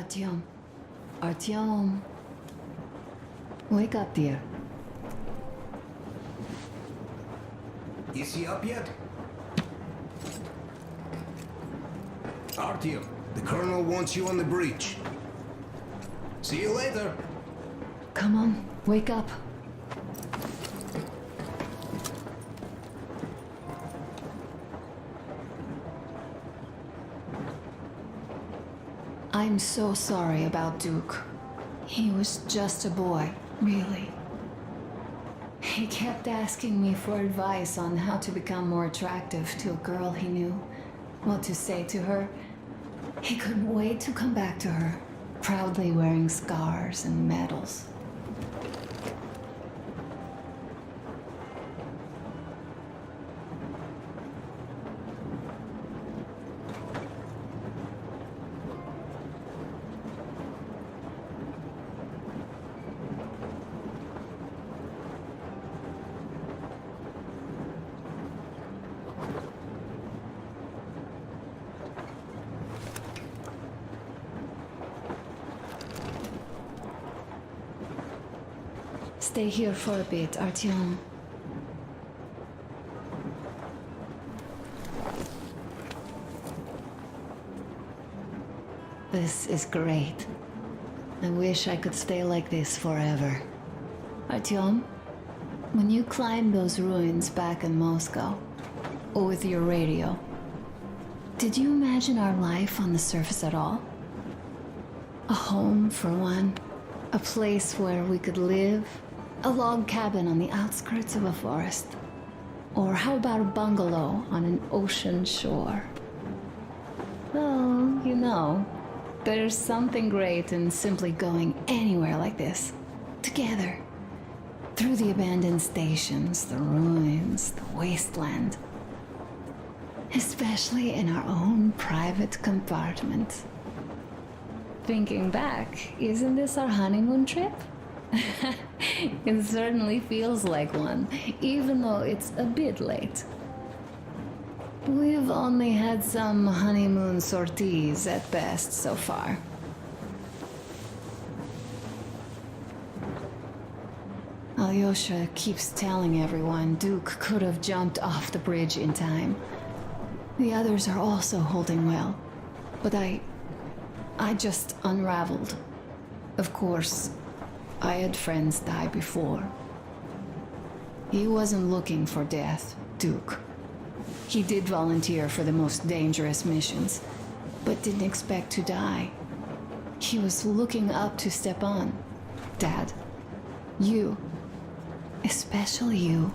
Artyom. Artyom. Wake up, dear. Is he up yet? Artyom, the colonel wants you on the breach. See you later. Come on, wake up. I'm so sorry about Duke. He was just a boy, really. He kept asking me for advice on how to become more attractive to a girl he knew, what to say to her. He couldn't wait to come back to her, proudly wearing scars and medals. Stay here for a bit, Artyom. This is great. I wish I could stay like this forever. Artyom, when you climbed those ruins back in Moscow, or with your radio, did you imagine our life on the surface at all? A home, for one. A place where we could live. A log cabin on the outskirts of a forest. Or how about a bungalow on an ocean shore? Well, you know, there's something great in simply going anywhere like this. Together. Through the abandoned stations, the ruins, the wasteland. Especially in our own private compartment. Thinking back, isn't this our honeymoon trip? It certainly feels like one, even though it's a bit late. We've only had some honeymoon sorties at best so far. Alyosha keeps telling everyone Duke could have jumped off the bridge in time. The others are also holding well, but I just unraveled. Of course, I had friends die before. He wasn't looking for death, Duke. He did volunteer for the most dangerous missions, but didn't expect to die. He was looking up to Stepan. Dad, you, especially you.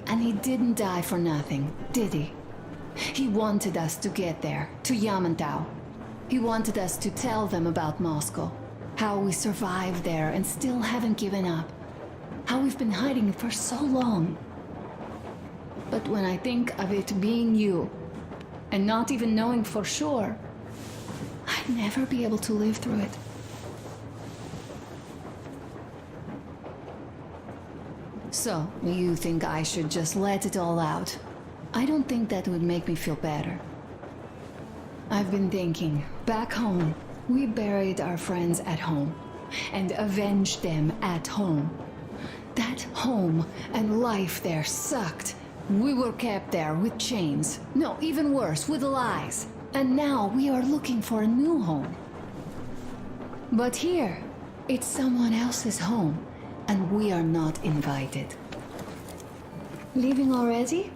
And he didn't die for nothing, did he? He wanted us to get there, to Yamantau. He wanted us to tell them about Moscow, how we survived there and still haven't given up, how we've been hiding for so long. But when I think of it being you, and not even knowing for sure, I'd never be able to live through it. So, you think I should just let it all out? I don't think that would make me feel better. I've been thinking, back home, we buried our friends at home, and avenged them at home. That home and life there sucked. We were kept there with chains. No, even worse, with lies. And now we are looking for a new home. But here, it's someone else's home, and we are not invited. Leaving already?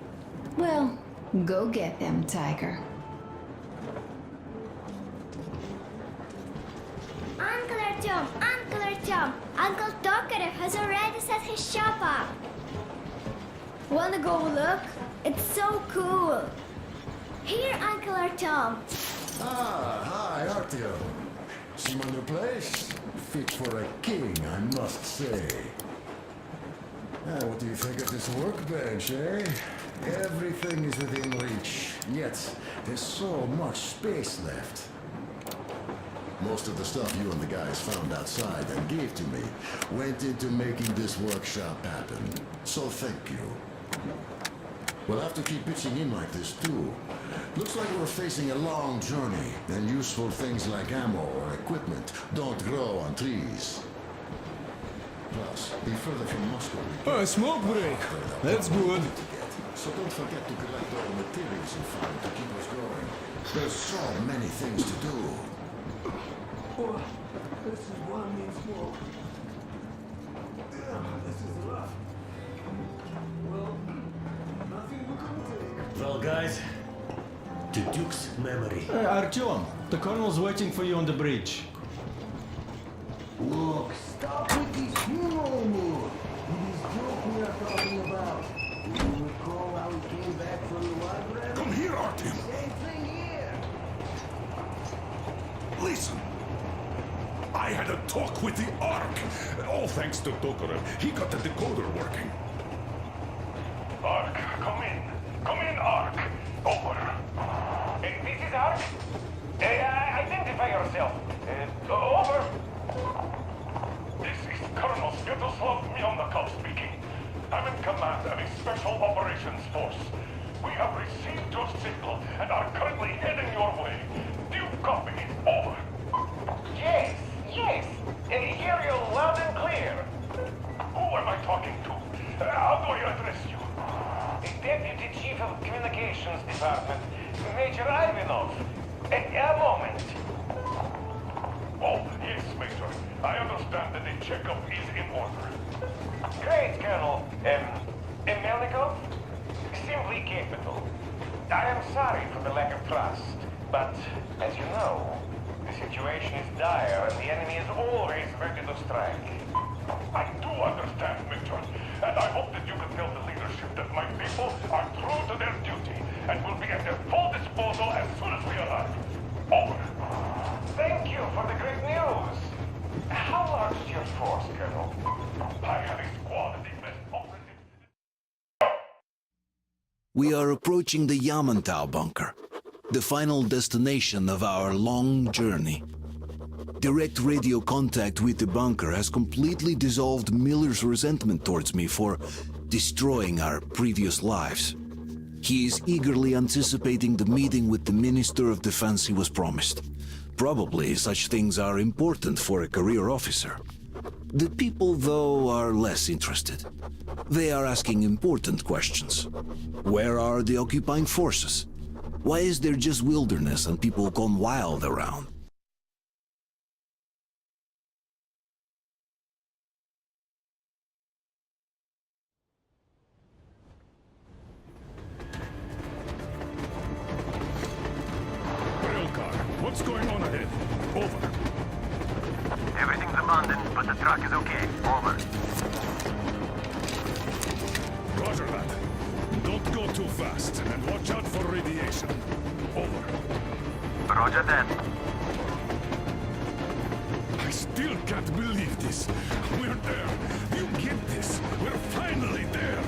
Well, go get them, Tiger. Uncle Artyom! Uncle Artyom! Uncle Tokarev has already set his shop up. Wanna go look? It's so cool. Here, Uncle Artyom. Ah, hi, Artyom. See my new place? Fit for a king, I must say. What do you think of this workbench, eh? Everything is within reach, yet there's so much space left. Most of the stuff you and the guys found outside and gave to me went into making this workshop happen. So thank you. We'll have to keep pitching in like this too. Looks like we're facing a long journey, and useful things like ammo or equipment don't grow on trees. Plus, the further from Moscow we get, A smoke break. the That's more good. to get. So don't forget to collect all the materials you find to keep us going. There's so many things to do. This is one mean smoke. This is rough. Well, nothing we couldn't take. Well, guys, to Duke's memory. Hey, Artyom, the colonel's waiting for you on the bridge. Look, stop with this hero mood. It is joke we are talking about. Do you recall how we came back from the library? Come here, Artyom. Same thing here. Listen. I had a talk with the Ark. All thanks to Tokarev. He got the decoder working. Ark, come in. Come in, Ark. Over. This is Ark. Identify yourself. Over. This is Colonel Sviatoslav Myonakov speaking. I'm in command of a special operations force. We have received your signal and are currently heading your way. Do you copy? Over. Yes. Hear you loud and clear. Who am I talking to? How do I address you? Deputy Chief of Communications Department, Major Ivanov. A moment. Oh, yes, Major. I understand that the checkup is in order. Great, Colonel. Melnikov? Simply capital. I am sorry for the lack of trust, but as you know, the situation is dire and the enemy is always ready to strike. I do understand, Major, and I hope that you can tell the leadership that my people are true to their duty and will be at their full disposal as soon as we arrive. Over. Thank you for the great news. How large is your force, Colonel? I have a squad of the best operatives. We are approaching the Yamantau bunker, the final destination of our long journey. Direct radio contact with the bunker has completely dissolved Miller's resentment towards me for destroying our previous lives. He is eagerly anticipating the meeting with the Minister of Defense he was promised. Probably such things are important for a career officer. The people, though, are less interested. They are asking important questions. Where are the occupying forces? Why is there just wilderness and people gone wild around? Railcar, what's going on ahead? Over. Everything's abandoned, but the truck is okay. Over. Roger that. Don't go too fast, and watch out for radiation. Over. Roger that. I still can't believe this. We're there. You get this. We're finally there.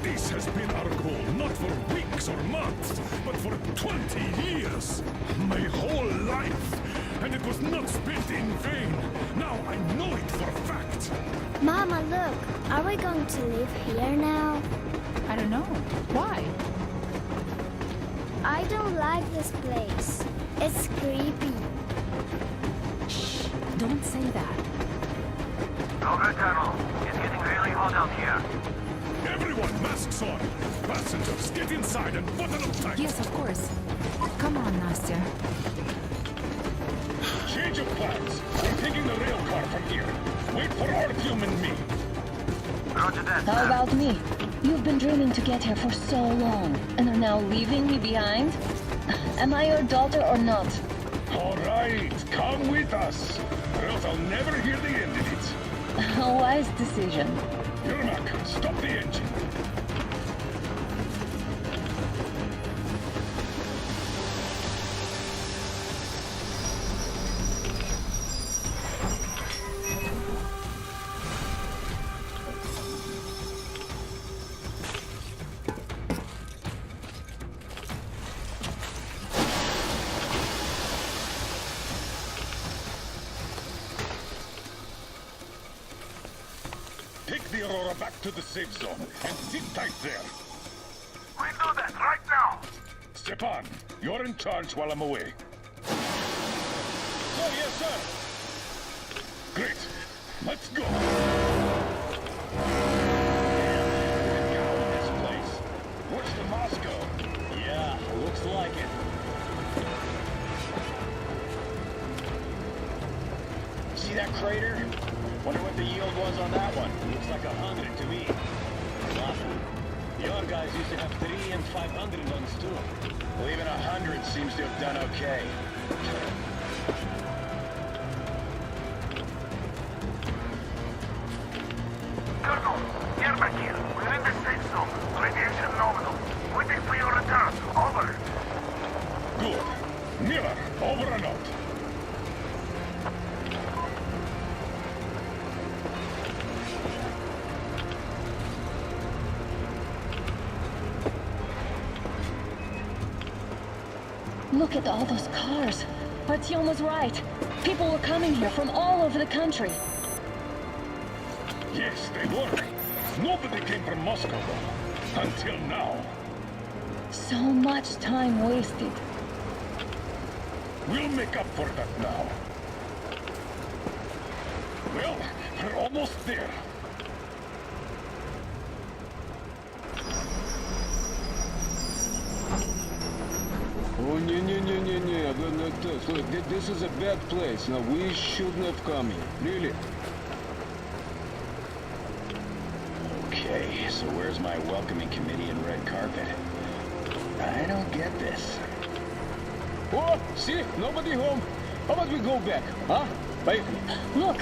This has been our goal, not for weeks or months, but for 20 years. My whole life. And it was not spent in vain. Now I know it for a fact. Mama, look. Are we going to live here now? I don't know. Why? I don't like this place. It's creepy. Shh. Don't say that. Over, Colonel. It's getting really hot out here. Everyone, masks on. Passengers, get inside and button up tight. Yes, of course. Come on, Nastya. Change of plans. We're taking the rail car from here. Wait for Artyom and me. Roger that. How about me? You've been dreaming to get here for so long, and are now leaving me behind? Am I your daughter or not? All right, come with us, or else I'll never hear the end of it. A wise decision. Yermak, stop the engine. Take the Aurora back to the safe zone and sit tight there. Quick, do that right now. Stepan, you're in charge while I'm away. Oh, yes, sir. Great. Let's go. This place. Worse than Moscow. Yeah, looks like it. See that crater? Wonder what the yield was on that one. Looks like 100 to me. Nothing. Your guys used to have 3 and 500 ones too. Well, even 100 seems to have done okay. Colonel, get back here. We're in the safe zone. Radiation nominal. Waiting for your return. Over. Good. Miller, over and out. Look at all those cars. Artyom was right. People were coming here from all over the country. Yes, they were. Nobody came from Moscow, though. Until now. So much time wasted. We'll make up for that now. Well, we're almost there. Oh, no. This is a bad place. Now, we should not come here. Really. Okay, so where's my welcoming committee and red carpet? I don't get this. Oh, see? Nobody home. How about we go back, huh? Bye. Look!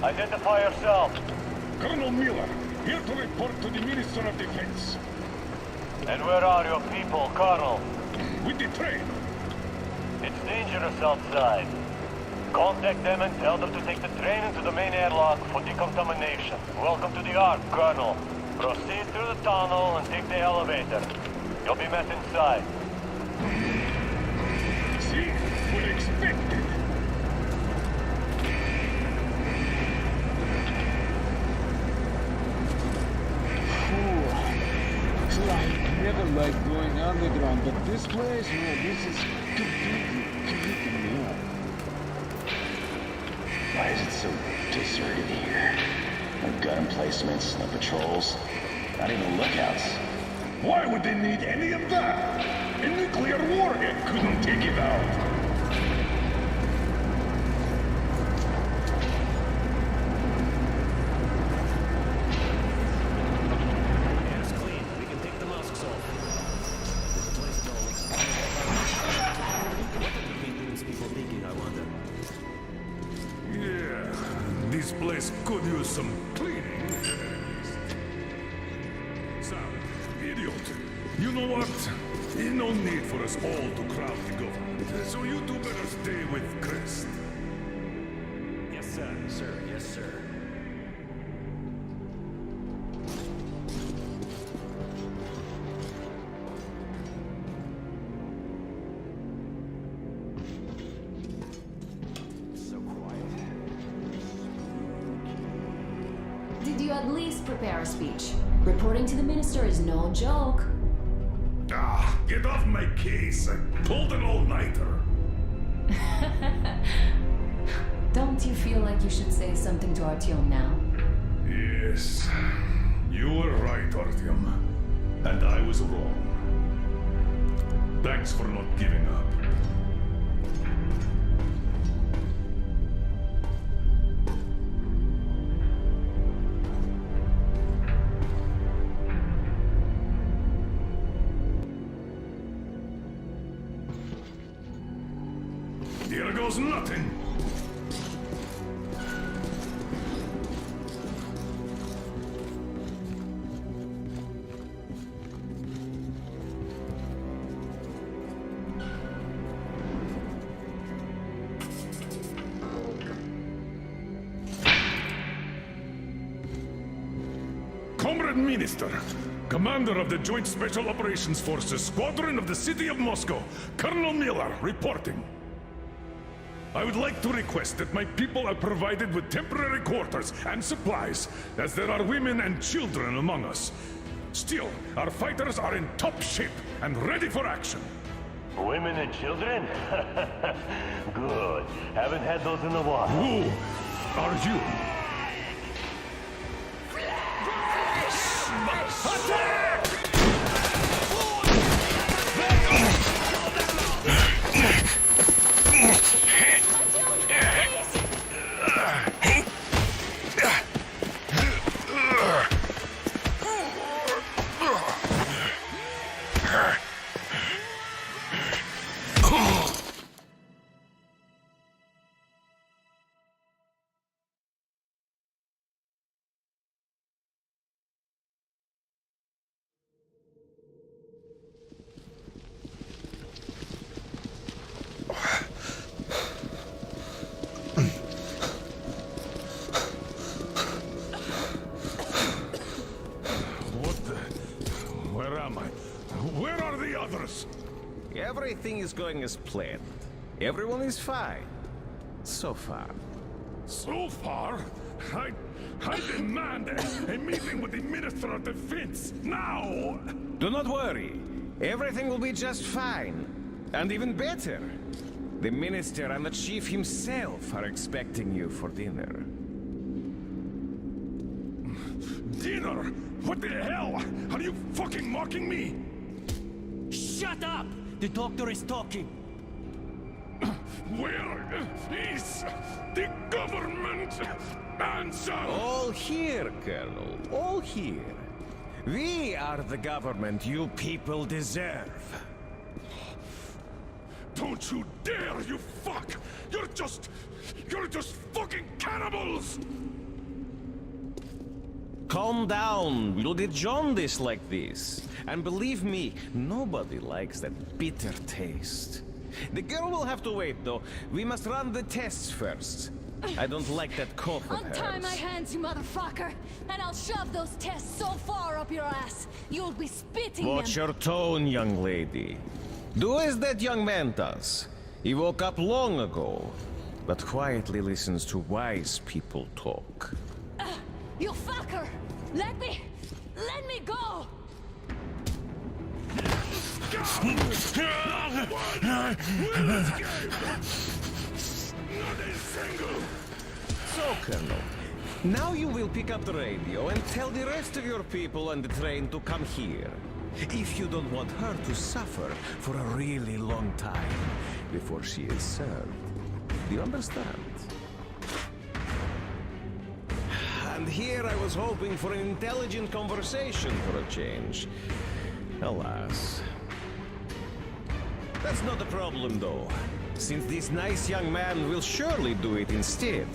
Identify yourself. Colonel Miller, here to report to the Minister of Defense. And where are your people, Colonel? With the train. It's dangerous outside. Contact them and tell them to take the train into the main airlock for decontamination. Welcome to the Ark, Colonel. Proceed through the tunnel and take the elevator. You'll be met inside. See? We're expected. I never liked going underground, but this place, no, this is completely new. Why is it so deserted here? No gun emplacements, no patrols, not even lookouts. Why would they need any of that? A nuclear warhead couldn't take it out. This place could use some cleaning. Sam, idiot. You know what? There's no need for us all to crowd the government. So you two better stay with Crest. Yes, sir. Sir, yes, sir. Did you at least prepare a speech? Reporting to the minister is no joke. Ah, get off my case. I pulled an all-nighter. Don't you feel like you should say something to Artyom now? Yes. You were right, Artyom. And I was wrong. Thanks for not giving up. Here goes nothing! Comrade Minister, Commander of the Joint Special Operations Forces, Squadron of the City of Moscow, Colonel Miller, reporting. I would like to request that my people are provided with temporary quarters and supplies, as there are women and children among us. Still, our fighters are in top shape and ready for action. Women and children? Good. Haven't had those in a while. Who are you? Attack! Where are the others? Everything is going as planned. Everyone is fine. So far. So far? I demand a meeting with the Minister of Defense, now! Do not worry. Everything will be just fine. And even better. The Minister and the Chief himself are expecting you for dinner. Dinner? What the hell? Are you fucking mocking me? Shut up! The doctor is talking. Where is the government answer? All here, Colonel. All here. We are the government you people deserve. Don't you dare, you fuck! You're just fucking cannibals! Calm down. We'll get jaundice like this. And believe me, nobody likes that bitter taste. The girl will have to wait, though. We must run the tests first. I don't like that cough of hers. Untie my hands, you motherfucker, and I'll shove those tests so far up your ass, you'll be spitting Watch them. your tone, young lady. Do as that young man does. He woke up long ago, but quietly listens to wise people talk. You fucker! Let me go! So, Colonel, now you will pick up the radio and tell the rest of your people on the train to come here. If you don't want her to suffer for a really long time before she is served. Do you understand? And here I was hoping for an intelligent conversation for a change. Alas. That's not a problem, though, since this nice young man will surely do it instead.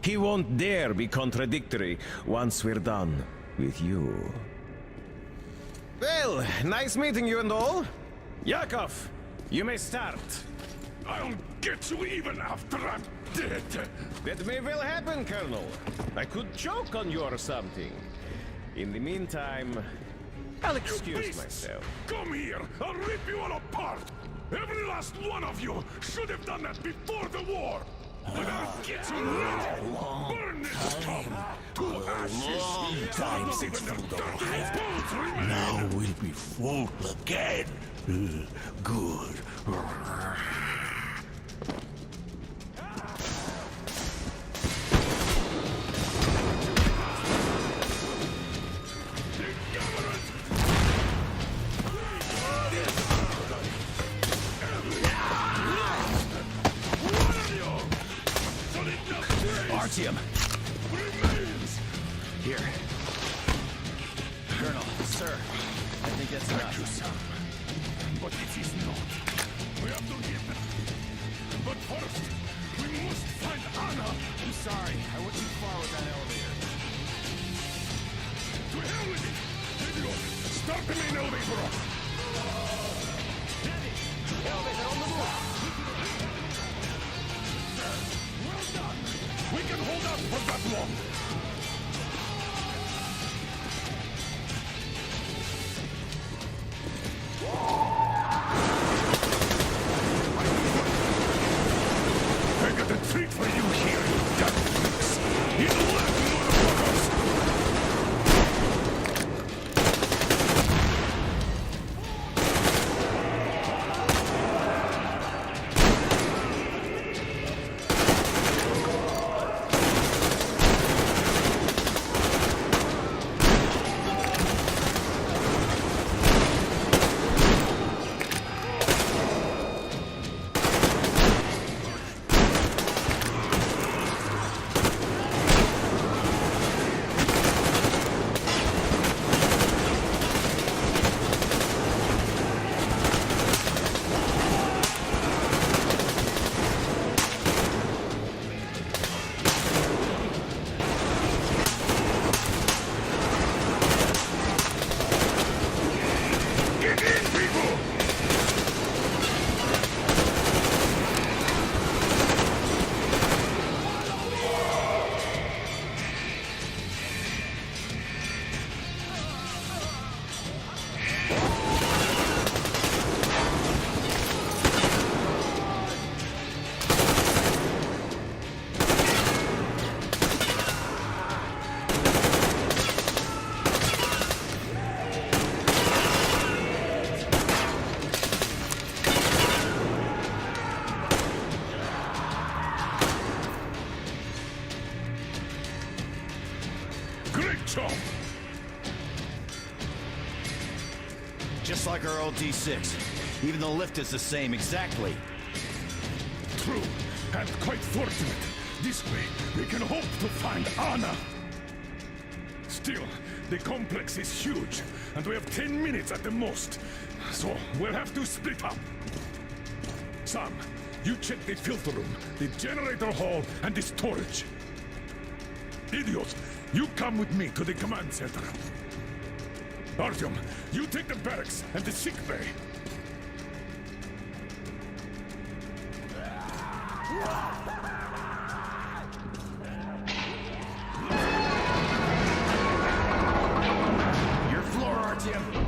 He won't dare be contradictory once we're done with you. Well, nice meeting you and all. Yakov, you may start. I'll get you even after I'm dead. That may well happen, Colonel. I could choke on you or something. In the meantime, I'll excuse myself. Come here! I'll rip you all apart! Every last one of you should have done that before the war! But I'll get you ready! Burn this town to ashes! Time since now we'll be full again. Good. Artyom. Here. Colonel, sir. I think that's enough. But it is not. We have to get them. But first, we must find Anna. I'm sorry. I went too far with that elevator. To hell with it! Idiot! Start the main elevator up! Elevator on the move! Well done! We can hold out for that long! just like our old T6. Even the lift is the same, exactly. True, and quite fortunate. This way, we can hope to find Anna. Still, the complex is huge, and we have 10 minutes at the most. So, we'll have to split up. Sam, you check the filter room, the generator hall, and the storage. Idiot, you come with me to the command center. Artyom, you take the barracks and the sick bay. Your floor, Artyom.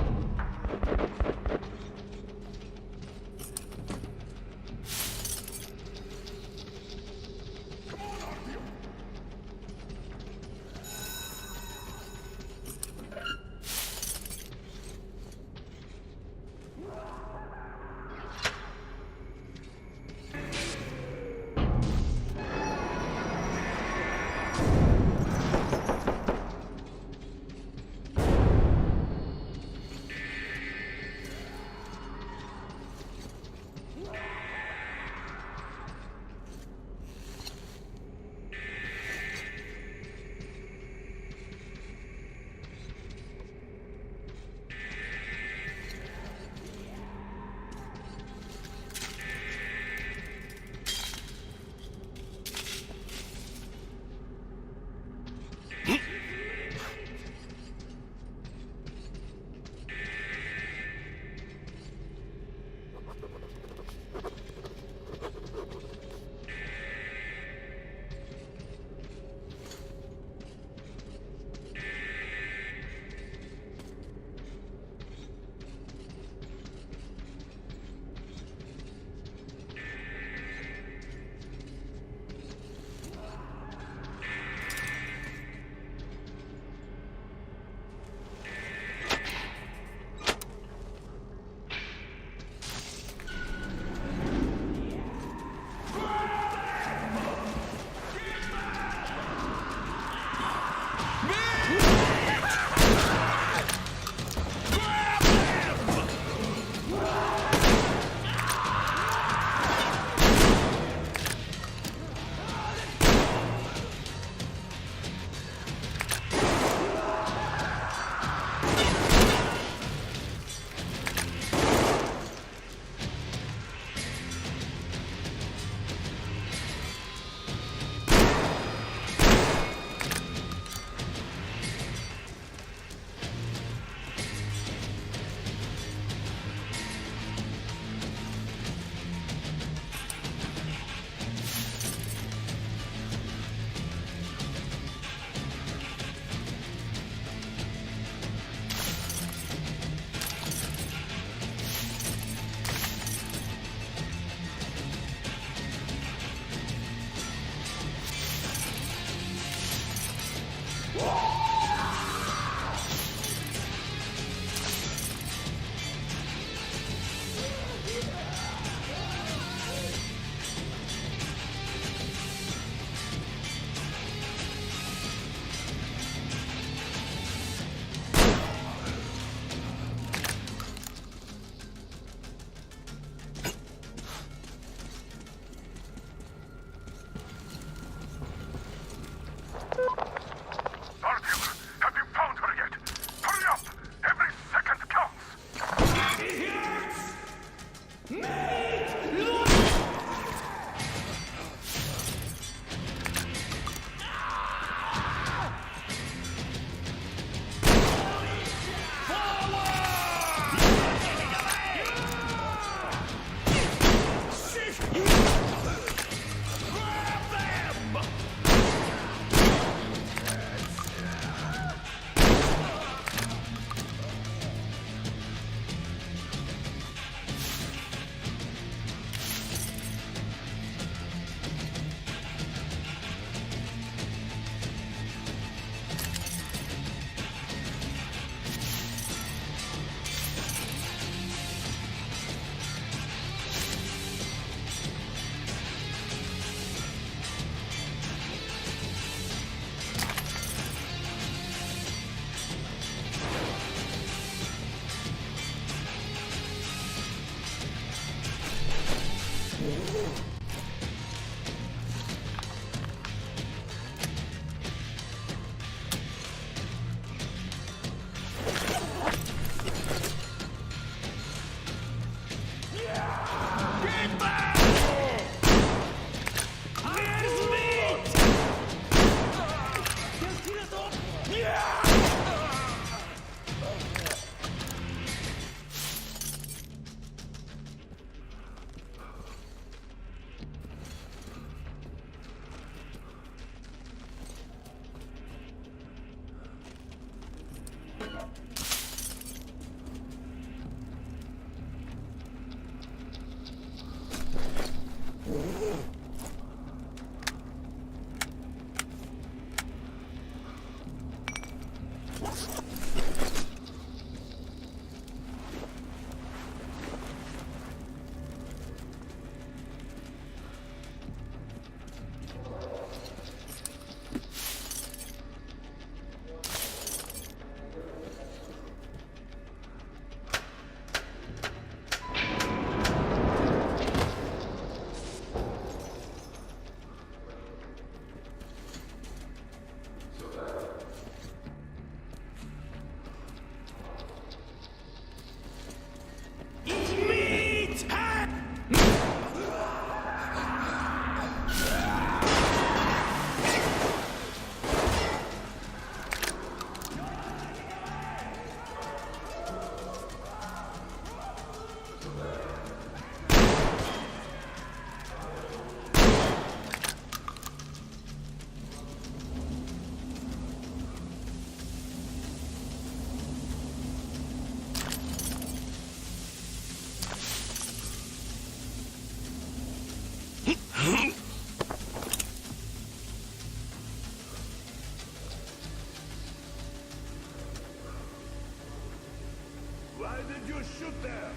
shoot there!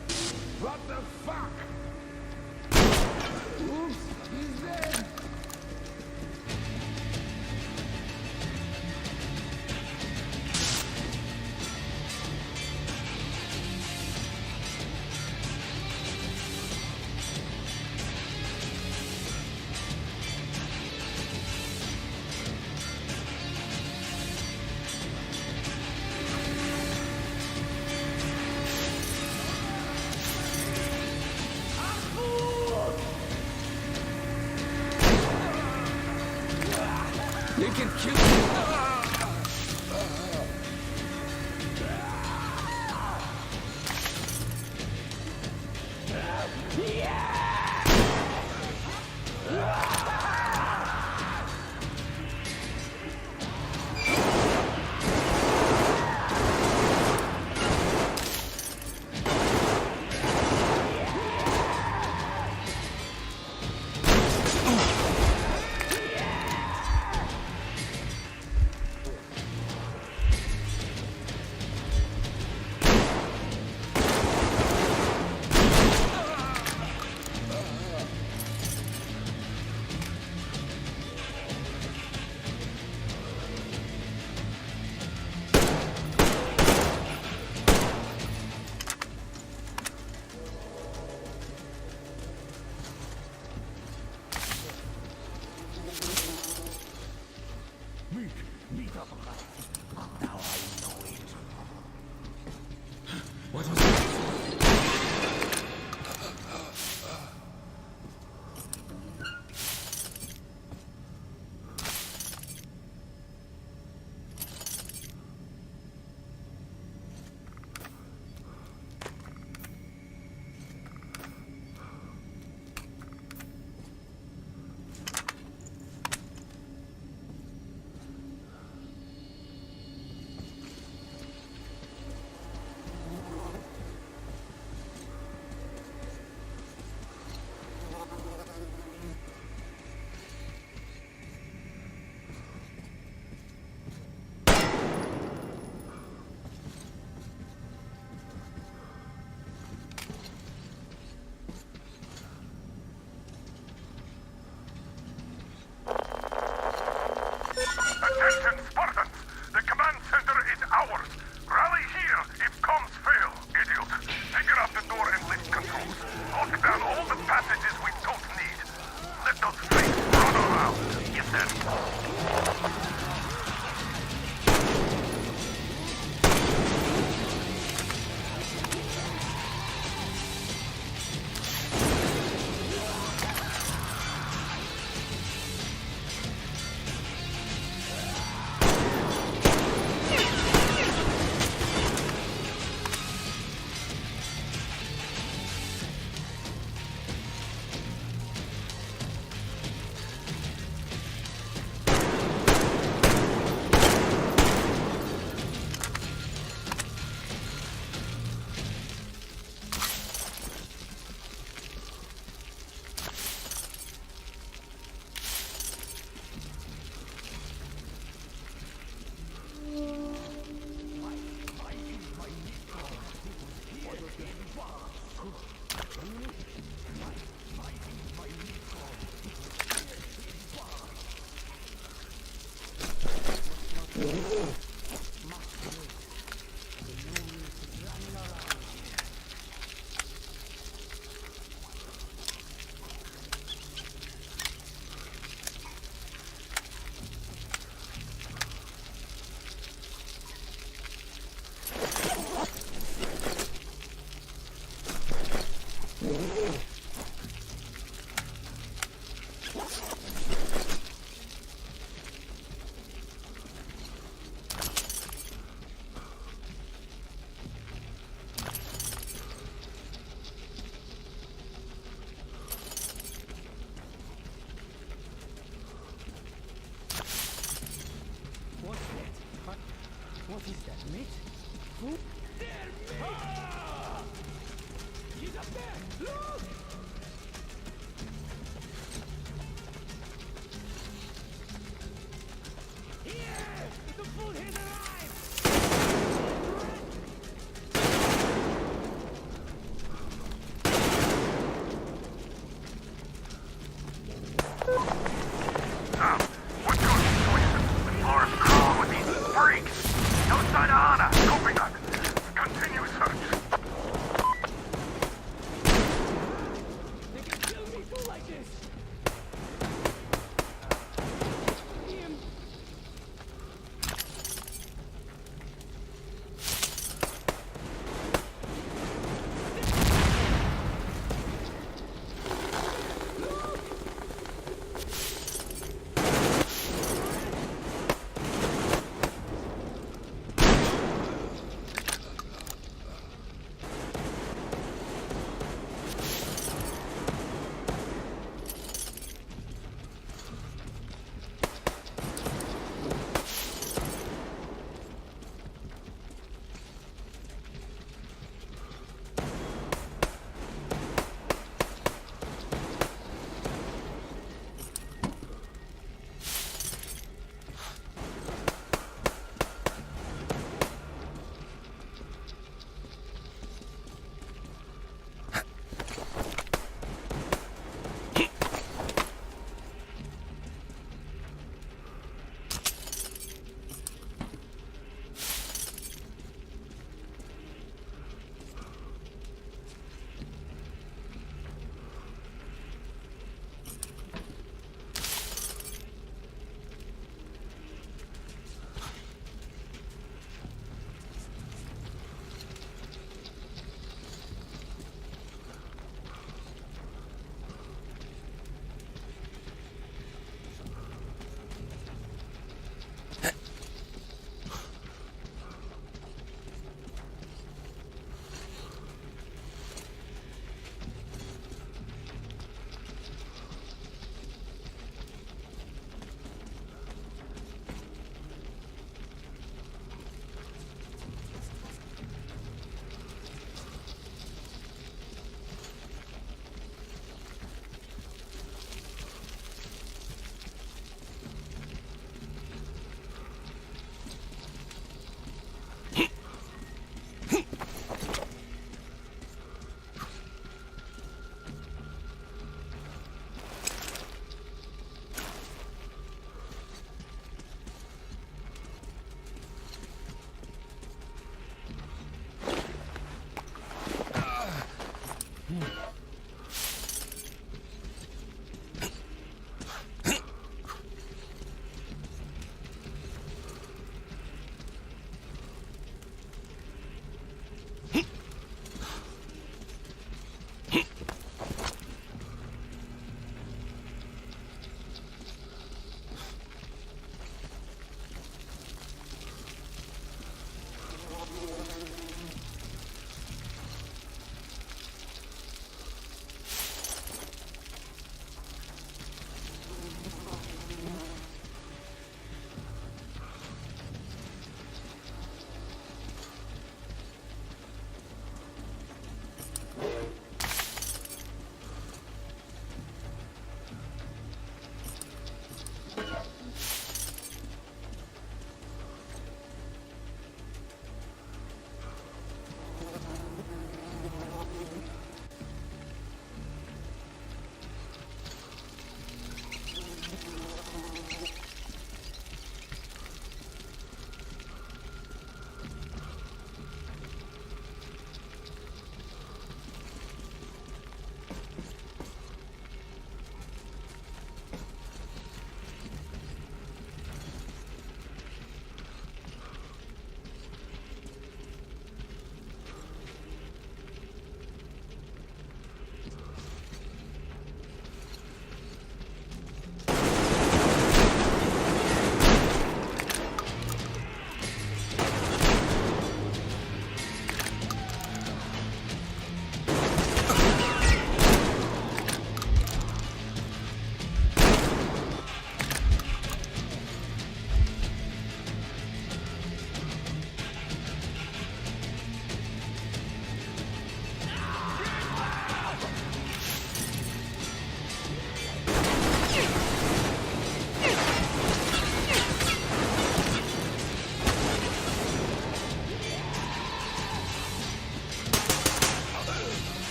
What the fuck? Oops, he's dead. They can kill you. What was that? Attention, Spartans! The command center is ours! Rally here if comms fail, idiot! Figure out the door and lift controls. Lock down all the passages we don't need. Let those freaks run around. Yes, sir. What is that, mate? Who? There, mate! Ah! He's up there! Look! Here! The food has arrived!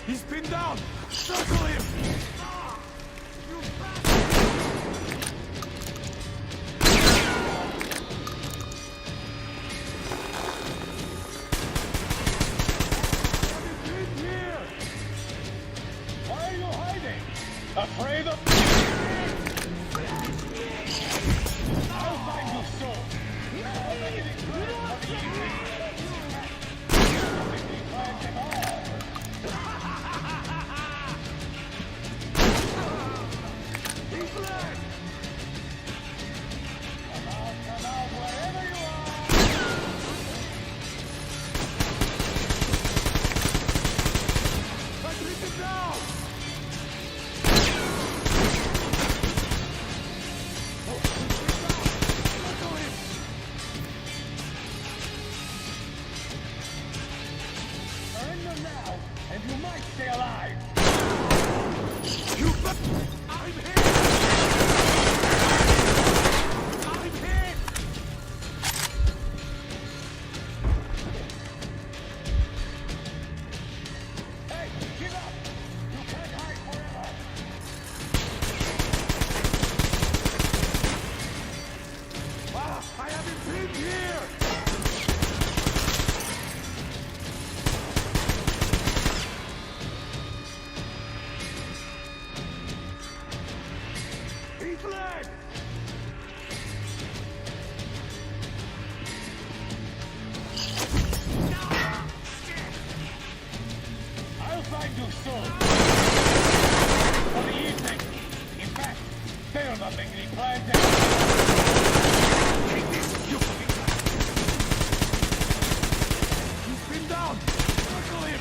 He's pinned down! Circle him! You Why are you hiding? Afraid of... I'll find you soon. I'll make it incredible for the evening. Nothing plans at all. He's left! Come out, wherever you are! Let's rip it down! Surrender now, and you might stay alive! You I'm hit! I'm hit! Hey, give up! You can't hide forever! Ah, I have him pinned here! He's led! I'll find you soon! For the evening! In fact, they're not making any plans Take this, you fucking He's pinned down! Circle him!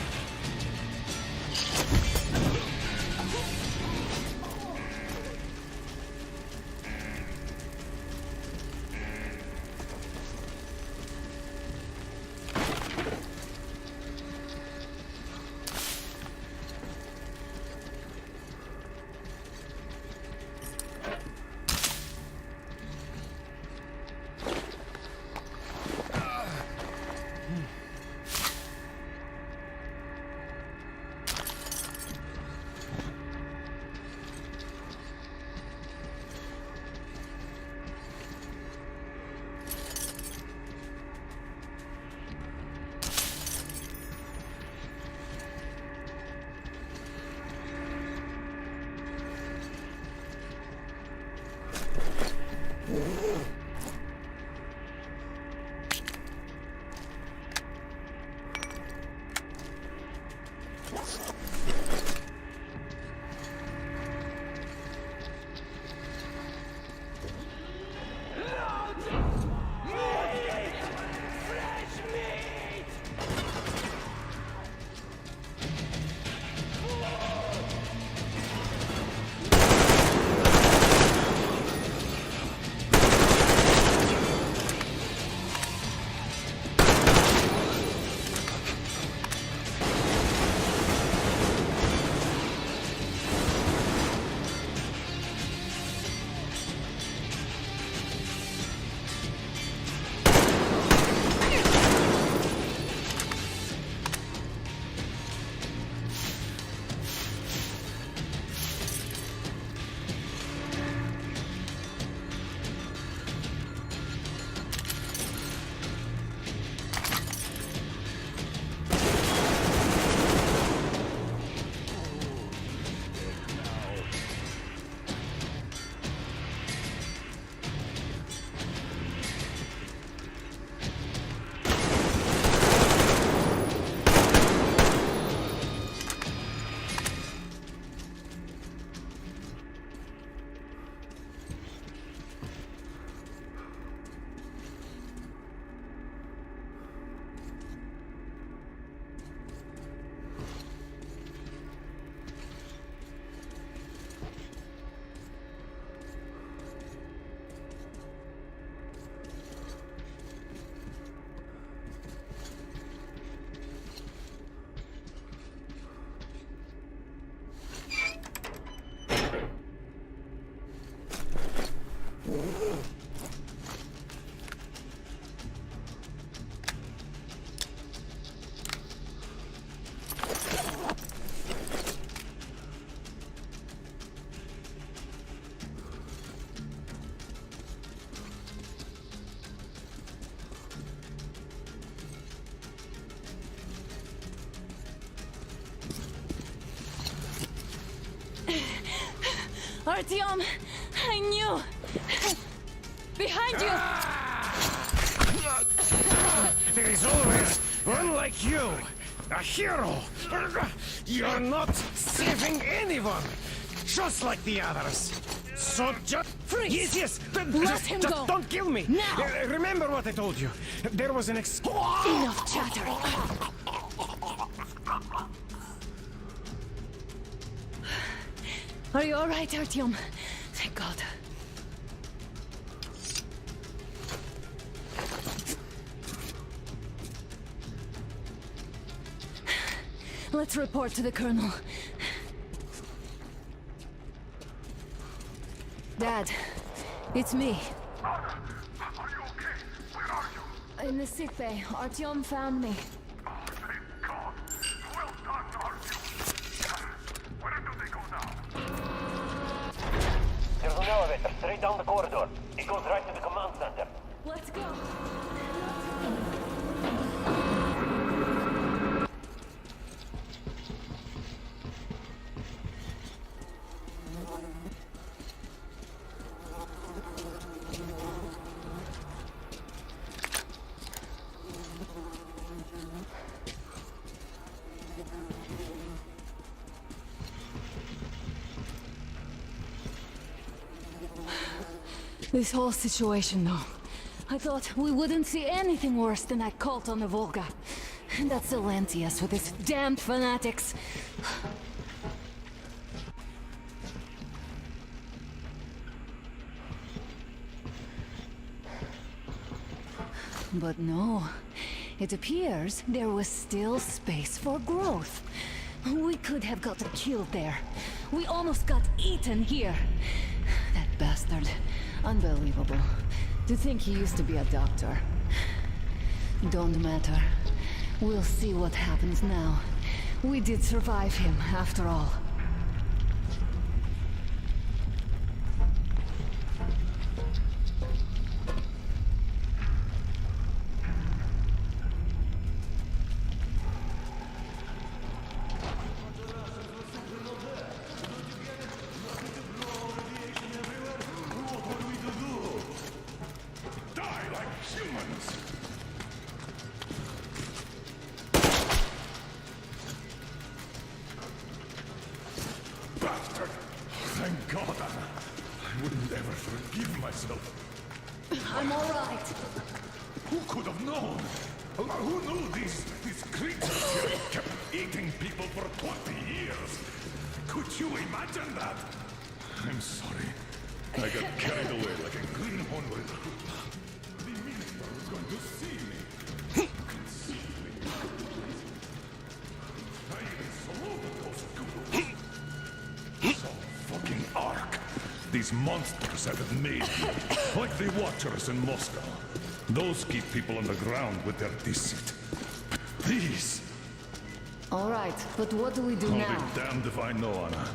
Artyom, I knew! Behind you! There is always one like you, a hero. You're not saving anyone, just like the others. So just freeze! Yes. Let him go. Don't kill me. Now. Remember what I told you. There was an Enough chatter. Are you all right, Artyom? Thank God. Let's report to the Colonel. Dad, it's me. Are you okay? Where are you? In the sick bay. Artyom found me. Thank God. Well done, Artyom. Where do they go now? There's an elevator straight down the corridor. It goes right to the command center. Let's go. This whole situation, though. I thought we wouldn't see anything worse than that cult on the Volga. And that Silencius with his damned fanatics. But no. It appears there was still space for growth. We could have gotten killed there. We almost got eaten here. That bastard. Unbelievable. To think he used to be a doctor. Don't matter. We'll see what happens now. We did survive him, after all. Bastard! Thank God, Anna. I wouldn't ever forgive myself. I'm all right. Who could have known? Who knew these creatures here kept eating people for 20 years? Could you imagine that? I'm sorry. I got carried away like a greenhorn with... The minister was going to see me. I even saluted those ghouls. So fucking arc. These monsters have it made. Like the Watchers in Moscow. Those keep people on the ground with their deceit. Please. All right, but what do we do I'll now? be damned if I know, Anna.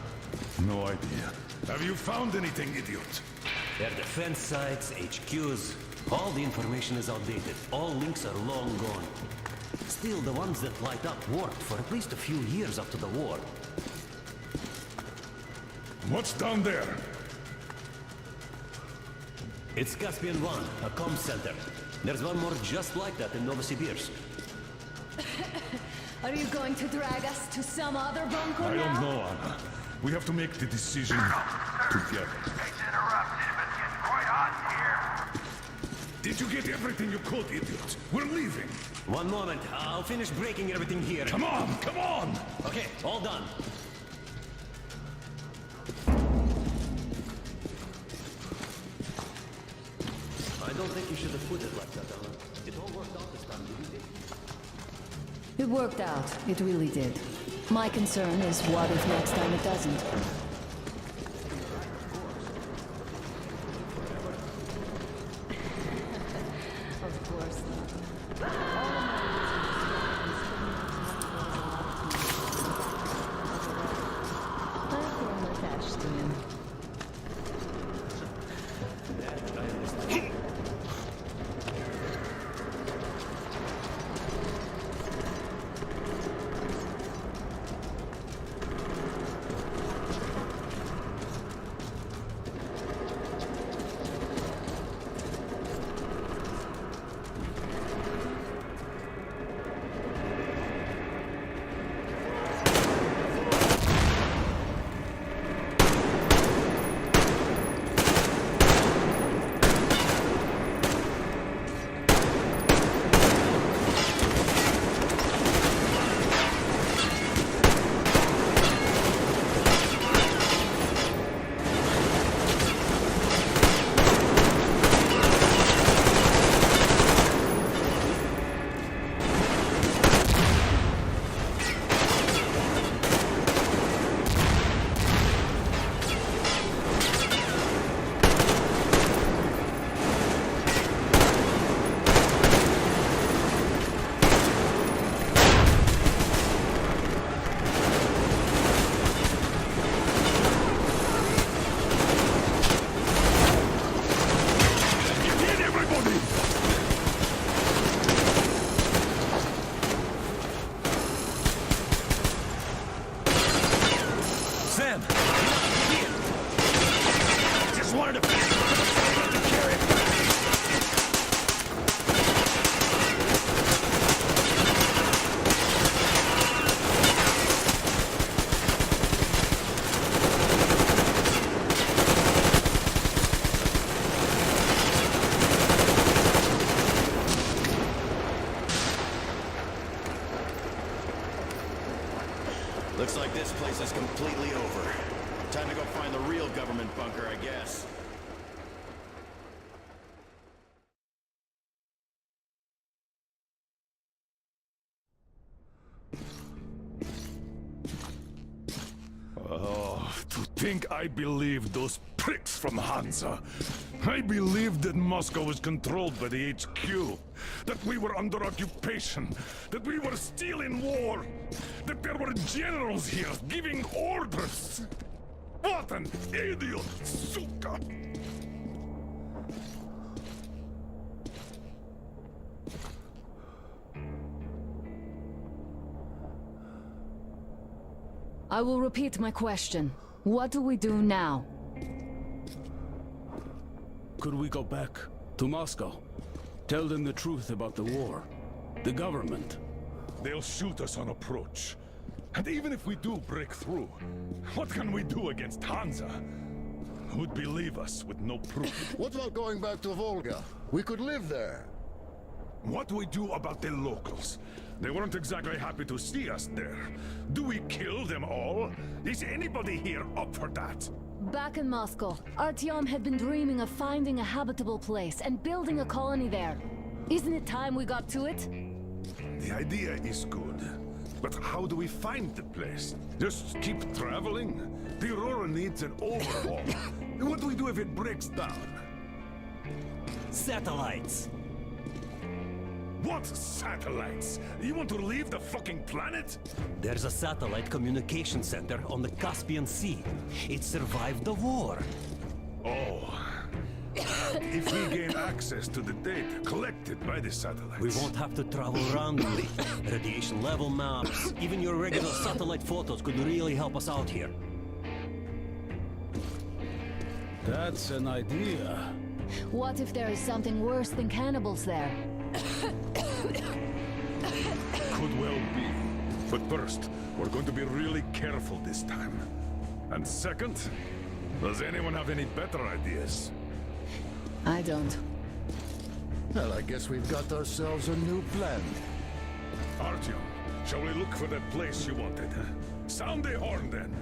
No idea. Have you found anything, idiot? Their defense sites, HQs, all the information is outdated. All links are long gone. Still, the ones that light up worked for at least a few years after the war. What's down there? It's Caspian 1, a comm center. There's one more just like that in Novosibirsk. Are you going to drag us to some other bunker I now? don't know, Anna. We have to make the decision together. Did you get everything you could, idiot? We're leaving. One moment, I'll finish breaking everything here. Come on, come on! Okay, all done. I don't think you should have put it like that, Alan. It all worked out this time, didn't it? It worked out. It really did. My concern is what if next time it doesn't? Of course not. I'm attached to him. them! Here! Just wanted to carry it back! Looks like this place is completely over. Time to go find the real government bunker, I guess. Oh, to think I believed those pricks from Hansa. I believed that Moscow was controlled by the HQ. That we were under occupation. That we were still in war. That there were generals here giving orders. What an idiot, suka! I will repeat my question. What do we do now? Could we go back to Moscow? Tell them the truth about the war. The government. They'll shoot us on approach. And even if we do break through, what can we do against Hansa? Who'd believe us with no proof? What about going back to Volga? We could live there. What do we do about the locals? They weren't exactly happy to see us there. Do we kill them all? Is anybody here up for that? Back in Moscow, Artyom had been dreaming of finding a habitable place and building a colony there. Isn't it time we got to it? The idea is good. But how do we find the place? Just keep traveling? The Aurora needs an overhaul. What do we do if it breaks down? Satellites! What satellites? You want to leave the fucking planet? There's a satellite communication center on the Caspian Sea. It survived the war. Oh. If we gain access to the data collected by the satellites... We won't have to travel randomly. Radiation level maps, even your regular satellite photos could really help us out here. That's an idea. What if there is something worse than cannibals there? Could well be. But first, we're going to be really careful this time. And second, does anyone have any better ideas? I don't. Well, I guess we've got ourselves a new plan. Artyom, shall we look for that place you wanted? Sound the horn then.